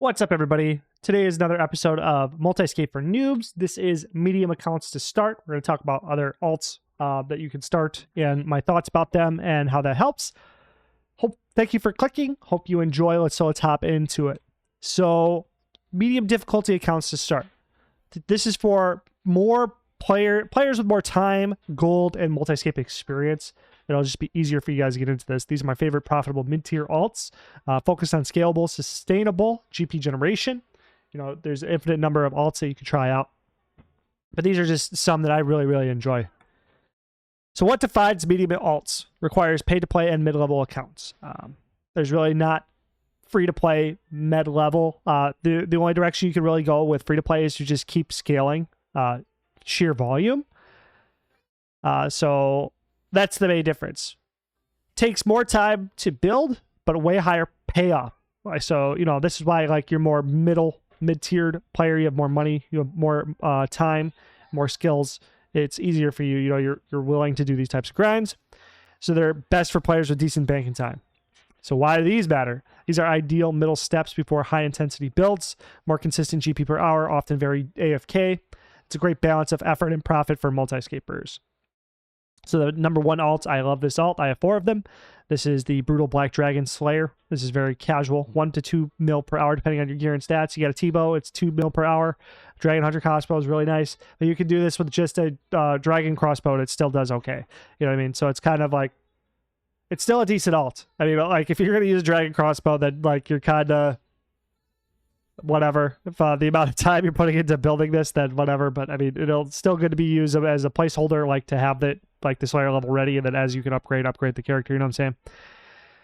What's up, everybody? Today is another episode of Multi-scape for Noobs. This is medium accounts to start. We're going to talk about other alts that you can start and my thoughts about them and how that helps. Thank you for clicking. Hope you enjoy. Let's hop into it. So, medium difficulty accounts to start. This is for more players with more time, gold, and multi-scape experience. It'll just be easier for you guys to get into this. These are my favorite profitable mid-tier alts. Focused on scalable, sustainable GP generation. You know, there's an infinite number of alts that you can try out. But these are just some that I really enjoy. So what defines medium alts? Requires pay-to-play and mid-level accounts. There's really not free-to-play mid-level. The only direction you can really go with free-to-play is to just keep scaling sheer volume. So that's the main difference. Takes more time to build, but a way higher payoff. So, you know, this is why, like, you're more mid-tiered player. You have more money, you have more time, more skills. It's easier for you. You know, you're willing to do these types of grinds. So they're best for players with decent banking time. So why do these matter? These are ideal middle steps before high-intensity builds, more consistent GP per hour, often very AFK. It's a great balance of effort and profit for multi-scapers. So the number one alt, I love this alt. I have 4 of them. This is the Brutal Black Dragon Slayer. This is very casual, 1 to 2 mil per hour, depending on your gear and stats. You got a T-bow, it's 2 mil per hour. Dragon Hunter crossbow is really nice. But you can do this with just a dragon crossbow, and it still does okay. You know what I mean? So it's kind of like, it's still a decent alt. I mean, like, if you're going to use a dragon crossbow, then, like, you're kind of whatever. If the amount of time you're putting into building this, then whatever. But I mean, it'll still good to be used as a placeholder, like to have that, like, the Slayer level ready, and then as you can upgrade the character. You know what I'm saying?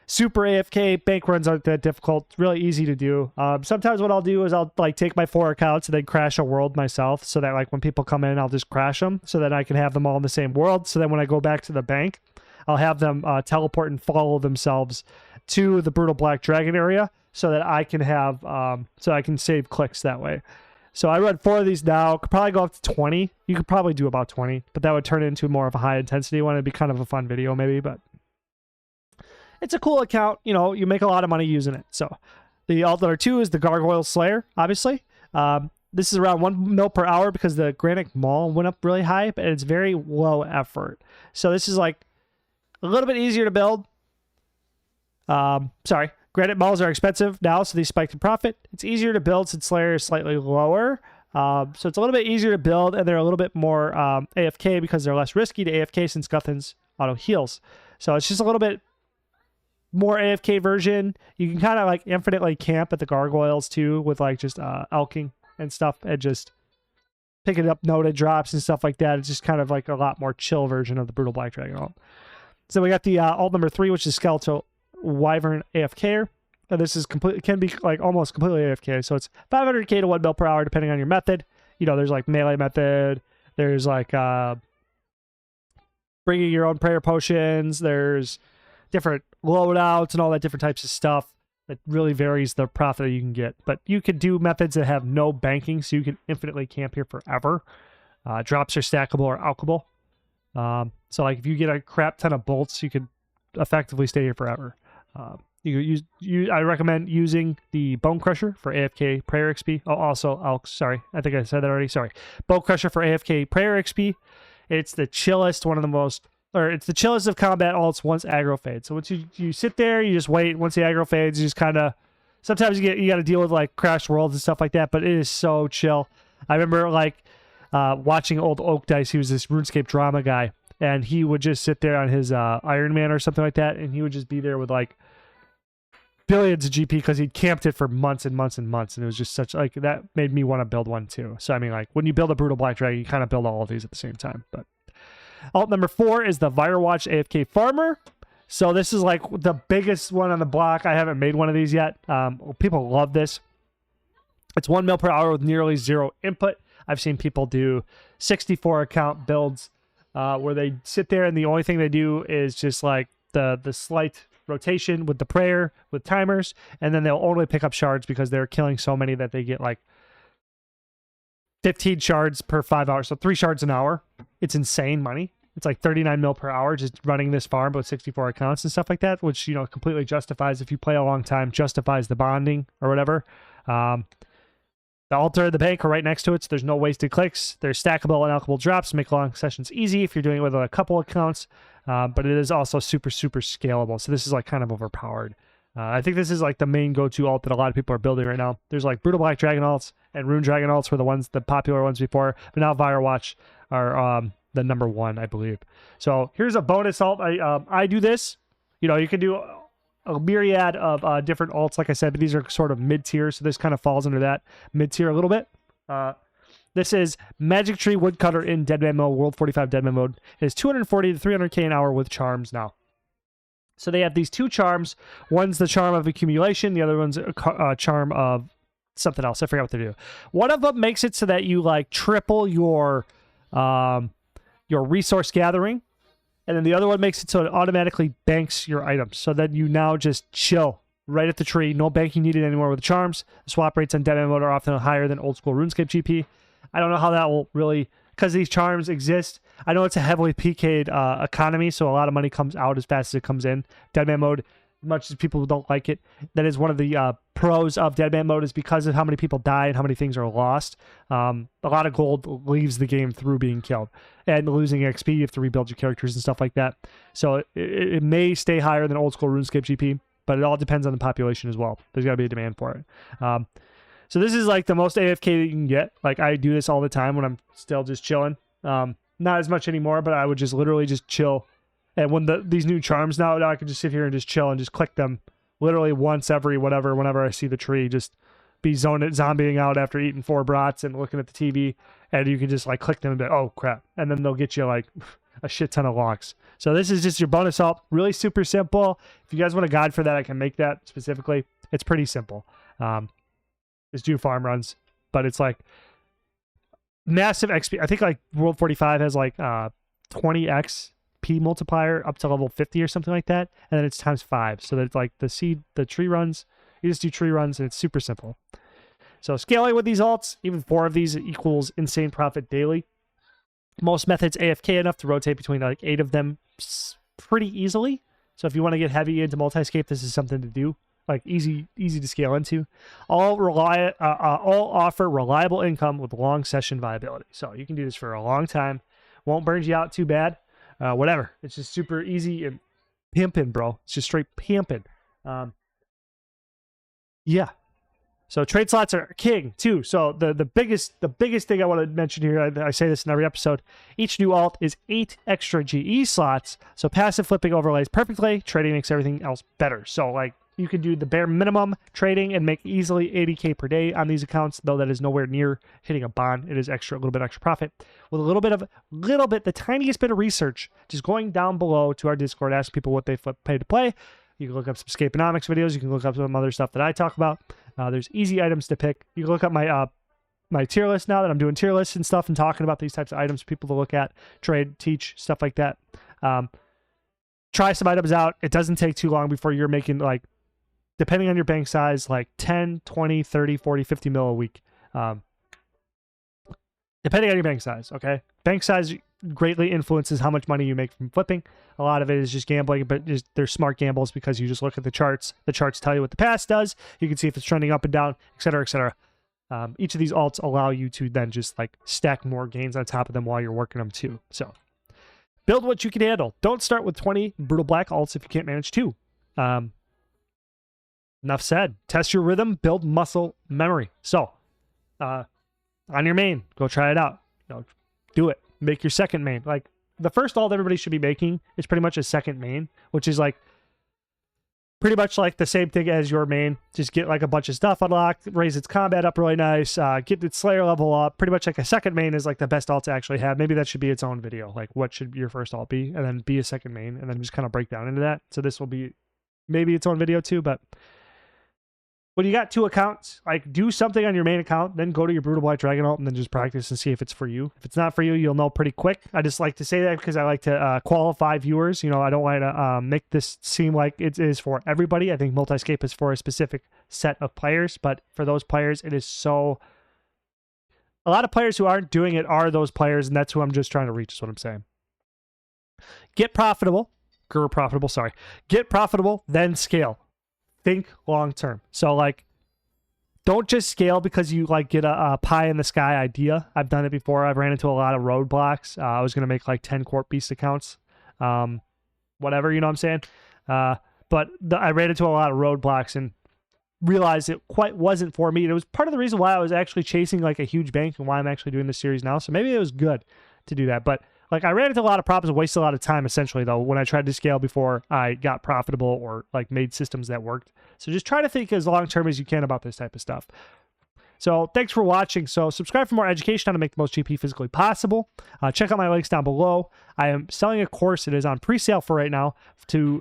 Super AFK bank runs aren't that difficult. It's really easy to do. Sometimes what I'll do is I'll, like, take my 4 accounts and then crash a world myself, so that, like, when people come in, I'll just crash them so that I can have them all in the same world. So then when I go back to the bank, I'll have them teleport and follow themselves to the Brutal Black Dragon area, so that I can have, so I can save clicks that way. So I run 4 of these now. Could probably go up to 20. You could probably do about 20, but that would turn into more of a high intensity one. It'd be kind of a fun video maybe, but it's a cool account. You know, you make a lot of money using it. So the alt number 2 is the Gargoyle Slayer, obviously. This is around 1 mil per hour because the Granite Maul went up really high, but it's very low effort. So this is like a little bit easier to build. Sorry. Granite Mauls are expensive now, so they spiked in profit. It's easier to build since Slayer is slightly lower. So it's a little bit easier to build, and they're a little bit more AFK because they're less risky to AFK since Guthan's auto heals. So it's just a little bit more AFK version. You can kind of, like, infinitely camp at the gargoyles too, with, like, just elking and stuff, and just picking up noted drops and stuff like that. It's just kind of like a lot more chill version of the Brutal Black Dragon alt. So we got the alt number 3, which is Skeletal Wyvern AFK. This is can be, like, almost completely AFK. So it's 500k to 1 mil per hour, depending on your method. You know, there's, like, melee method. There's, like, bringing your own prayer potions. There's different loadouts and all that different types of stuff. It really varies the profit that you can get. But you can do methods that have no banking, so you can infinitely camp here forever. Drops are stackable or alchable. So, like, if you get a crap ton of bolts, you can effectively stay here forever. I recommend using the Bone Crusher for AFK Prayer XP. Oh, also, sorry, I think I said that already. Sorry. Bone Crusher for AFK Prayer XP. It's the chillest, it's the chillest of combat alts once aggro fades. So once you sit there, you just wait. Once the aggro fades, you just kind of, sometimes you got to deal with, like, crashed worlds and stuff like that, but it is so chill. I remember, like, watching old Oak Dice. He was this RuneScape drama guy, and he would just sit there on his Iron Man or something like that, and he would just be there with, like, billions of GP because he'd camped it for months and months and months, and it was just such, like, that made me want to build one too. So I mean, like, when you build a Brutal Black Dragon, you kind of build all of these at the same time. But alt number 4 is the Firewatch AFK Farmer. So this is, like, the biggest one on the block. I haven't made one of these yet. People love this. It's 1 mil per hour with nearly 0 input. I've seen people do 64 account builds where they sit there and the only thing they do is just, like, the slight rotation with the prayer with timers, and then they'll only pick up shards because they're killing so many that they get, like, 15 shards per 5 hours, so 3 shards an hour. It's insane money. It's like 39 mil per hour just running this farm with 64 accounts and stuff like that, which, you know, completely justifies, if you play a long time, justifies the bonding or whatever. The altar and the bank are right next to it, so there's no wasted clicks. There's stackable and alchable drops to make long sessions easy if you're doing it with a couple accounts, but it is also super, super scalable. So this is like kind of overpowered. I think this is like the main go-to alt that a lot of people are building right now. There's like Brutal Black Dragon alts and Rune Dragon alts were the popular ones before, but now Firewatch are the #1, I believe. So here's a bonus alt. I do this. You know, you can do a myriad of different alts, like I said, but these are sort of mid-tier, so this kind of falls under that mid-tier a little bit. This is Magic Tree Woodcutter in Deadman mode, World 45 Deadman mode. It is 240 to 300k an hour with charms now. So they have these 2 charms. One's the charm of accumulation, the other one's a charm of something else. I forgot what they do. One of them makes it so that you like triple your resource gathering. And then the other one makes it so it automatically banks your items. So then you now just chill right at the tree. No banking needed anymore with the charms. The swap rates on Deadman mode are often higher than old school RuneScape GP. I don't know how that will really, because these charms exist. I know it's a heavily PK'd economy, so a lot of money comes out as fast as it comes in. Deadman mode, much as people don't like it, that is one of the pros of Deadman mode, is because of how many people die and how many things are lost. A lot of gold leaves the game through being killed and losing XP. You have to rebuild your characters and stuff like that. So it may stay higher than old school RuneScape GP, but it all depends on the population as well. There's got to be a demand for it. So this is like the most AFK that you can get. Like I do this all the time when I'm still just chilling. Not as much anymore, but I would just literally just chill. And when these new charms now I can just sit here and just chill and just click them literally once every whenever I see the tree, just be zombieing out after eating 4 brats and looking at the TV, and you can just like click them and be like, oh crap, and then they'll get you like a shit ton of locks. So this is just your bonus alt, really super simple. If you guys want a guide for that, I can make that specifically. It's pretty simple. Just do farm runs, but it's like massive XP. I think like World 45 has like 20x P multiplier up to level 50 or something like that, and then it's times 5. So that's like the tree runs. You just do tree runs, and it's super simple. So scaling with these alts, even 4 of these equals insane profit daily. Most methods AFK enough to rotate between like 8 of them pretty easily. So if you want to get heavy into multi-scape, this is something to do. Like easy to scale into. All offer reliable income with long session viability. So you can do this for a long time. Won't burn you out too bad. Whatever. It's just super easy and pimping, bro. It's just straight pimping. Yeah. So trade slots are king too. So the biggest thing I want to mention here, I say this in every episode, each new alt is 8 extra GE slots. So passive flipping overlays perfectly. Trading makes everything else better. So like you can do the bare minimum trading and make easily 80k per day on these accounts, though that is nowhere near hitting a bond. It is a little bit extra profit. With the tiniest bit of research, just going down below to our Discord, ask people what they pay to play. You can look up some Scapeonomics videos. You can look up some other stuff that I talk about. There's easy items to pick. You can look up my tier list now that I'm doing tier lists and stuff and talking about these types of items for people to look at, trade, teach, stuff like that. Try some items out. It doesn't take too long before you're making, like, depending on your bank size, like 10, 20, 30, 40, 50 mil a week. Depending on your bank size, okay? Bank size greatly influences how much money you make from flipping. A lot of it is just gambling, but they're smart gambles because you just look at the charts. The charts tell you what the past does. You can see if it's trending up and down, etc., etc. Each of these alts allow you to then just like stack more gains on top of them while you're working them too. So build what you can handle. Don't start with 20 Brutal Black alts if you can't manage 2. Enough said. Test your rhythm, build muscle memory. So on your main, go try it out. Do it. Make your second main. Like the first alt everybody should be making is pretty much a second main, which is like pretty much like the same thing as your main. Just get like a bunch of stuff unlocked, raise its combat up really nice, get its Slayer level up. Pretty much like a second main is like the best alt to actually have. Maybe that should be its own video. Like what should your first alt be, and then be a second main, and then just kind of break down into that. So this will be maybe its own video too, but when you got 2 accounts, like do something on your main account, then go to your Brutal Black Dragon alt and then just practice and see if it's for you. If it's not for you, you'll know pretty quick. I just like to say that because I like to qualify viewers. You know, I don't want to make this seem like it is for everybody. I think Multi-scape is for a specific set of players, but for those players, it is so... A lot of players who aren't doing it are those players, and that's who I'm just trying to reach, is what I'm saying. Get profitable. Get profitable, then scale. Think long term. So like Don't just scale because you like get a pie in the sky idea. I've done it before. I've ran into a lot of roadblocks. I was going to make like 10 Corp Beast accounts. Whatever, you know what I'm saying? But I ran into a lot of roadblocks and realized it quite wasn't for me. And it was part of the reason why I was actually chasing like a huge bank and why I'm actually doing this series now. So maybe it was good to do that. But like I ran into a lot of problems and wasted a lot of time essentially though when I tried to scale before I got profitable or like made systems that worked. So just try to think as long term as you can about this type of stuff. So thanks for watching. So subscribe for more education on how to make the most GP physically possible. Check out my links down below. I am selling a course. It is on pre-sale for right now to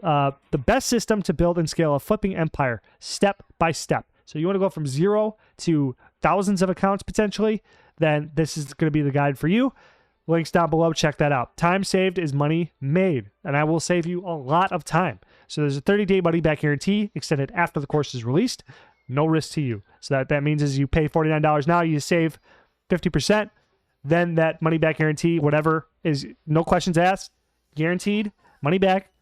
the best system to build and scale a flipping empire step by step. So you want to go from 0 to thousands of accounts potentially, then this is going to be the guide for you. Links down below. Check that out. Time saved is money made, and I will save you a lot of time. So there's a 30-day money-back guarantee extended after the course is released. No risk to you. So that means is you pay $49 now, you save 50%. Then that money-back guarantee, whatever, is no questions asked, guaranteed, money back,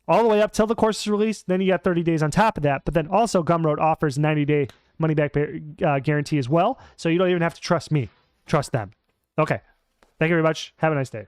all the way up till the course is released. Then you got 30 days on top of that. But then also Gumroad offers 90-day money-back guarantee as well. So you don't even have to trust me. Trust them. Okay. Thank you very much. Have a nice day.